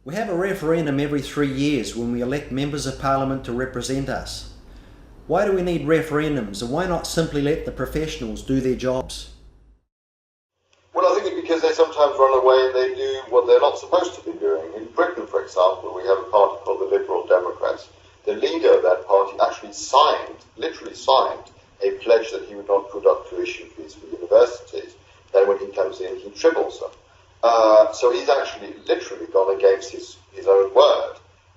We have a referendum every 3 years when we elect members of parliament to represent us. Why do we need referendums, and why not simply let the professionals do their jobs? Well, I think it's because they sometimes run away and they do what they're not supposed to be doing. In Britain, for example, we have a party called the Liberal Democrats. The leader of that party actually literally signed, a pledge that he would not put up tuition fees for universities. Then when he comes in, he triples them. So he's actually literally gone against his own word.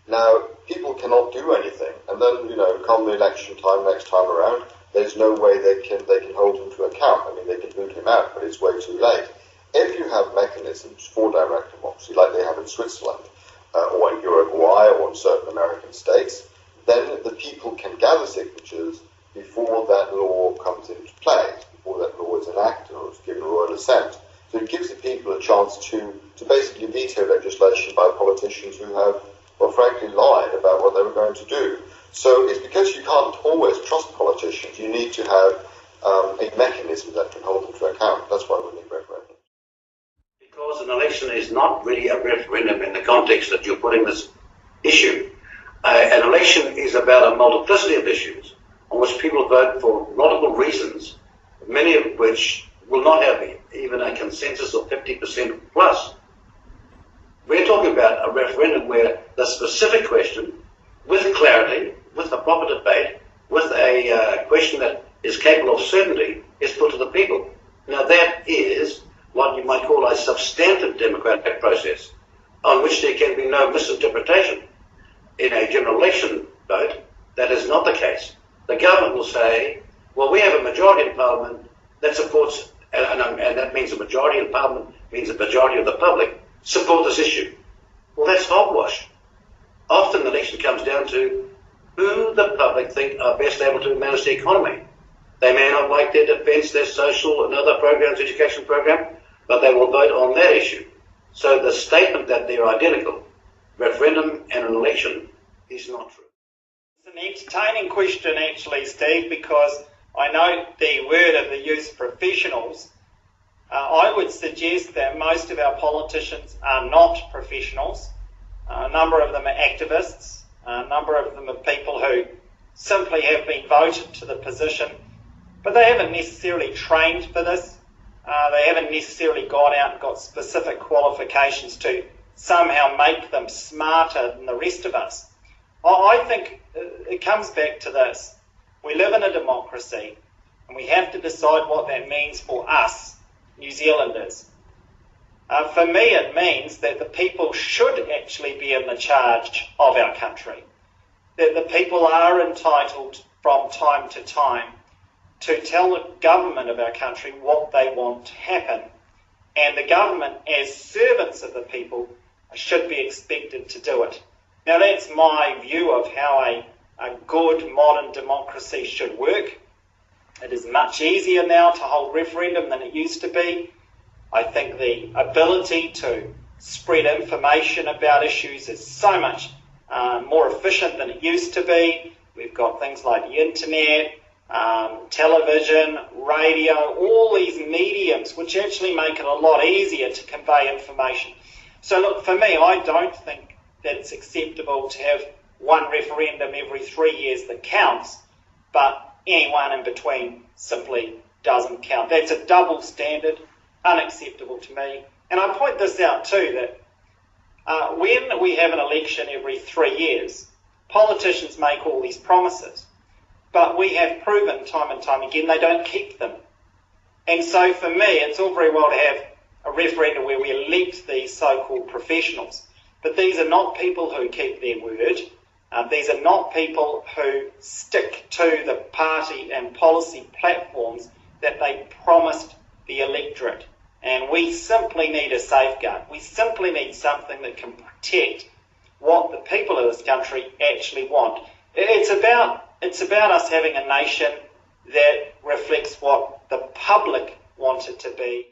Now, people cannot do anything, and then, come the election time next time around, there's no way they can hold him to account. I mean, they can boot him out, but it's way too late. If you have mechanisms for direct democracy, like they have in Switzerland, or in Uruguay, or in certain American states, then the people can gather signatures before that law comes into play, before that law is enacted or is given royal assent. So it gives the people a chance to basically veto legislation by politicians who have, well, frankly, lied about what they were going to do. So it's because you can't always trust politicians. You need to have a mechanism that can hold them to account. That's why we need referendum. Because an election is not really a referendum in the context that you're putting this issue. An election is about a multiplicity of issues on which people vote for multiple reasons, many of which will not have even a consensus of 50% plus. We're talking about a referendum where the specific question, with clarity, with a proper debate, with a question that is capable of certainty, is put to the people. Now that is what you might call a substantive democratic process, on which there can be no misinterpretation. In a general election vote, that is not the case. The government will say, well, we have a majority in Parliament that supports, and that means a majority in Parliament means a majority of the public support this issue. Well, that's hogwash. Often the election comes down to who the public think are best able to manage the economy. They may not like their defence, their social and other programs, education program, but they will vote on that issue. So the statement that they're identical, referendum and an election, is not true. It's an entertaining question actually, Steve, because I note the word of the use professionals. I would suggest that most of our politicians are not professionals. A number of them are activists. A number of them are people who simply have been voted to the position, but they haven't necessarily trained for this. They haven't necessarily gone out and got specific qualifications to somehow make them smarter than the rest of us. I think it comes back to this. We live in a democracy, and we have to decide what that means for us, New Zealanders. For me, it means that the people should actually be in the charge of our country, that the people are entitled from time to time to tell the government of our country what they want to happen, and the government, as servants of the people, should be expected to do it. Now, that's my view of how a good modern democracy should work. It is much easier now to hold referendum than it used to be. I think the ability to spread information about issues is so much more efficient than it used to be. We've got things like the internet, television, radio, all these mediums which actually make it a lot easier to convey information. So look, for me, I don't think that it's acceptable to have one referendum every 3 years that counts, but any one in between simply doesn't count. That's a double standard, unacceptable to me. And I point this out too, that when we have an election every 3 years, politicians make all these promises, but we have proven time and time again they don't keep them. And so for me, it's all very well to have a referendum where we elect these so-called professionals, but these are not people who keep their word. These are not people who stick to the party and policy platforms that they promised the electorate. And we simply need a safeguard. We simply need something that can protect what the people of this country actually want. It's about us having a nation that reflects what the public want it to be.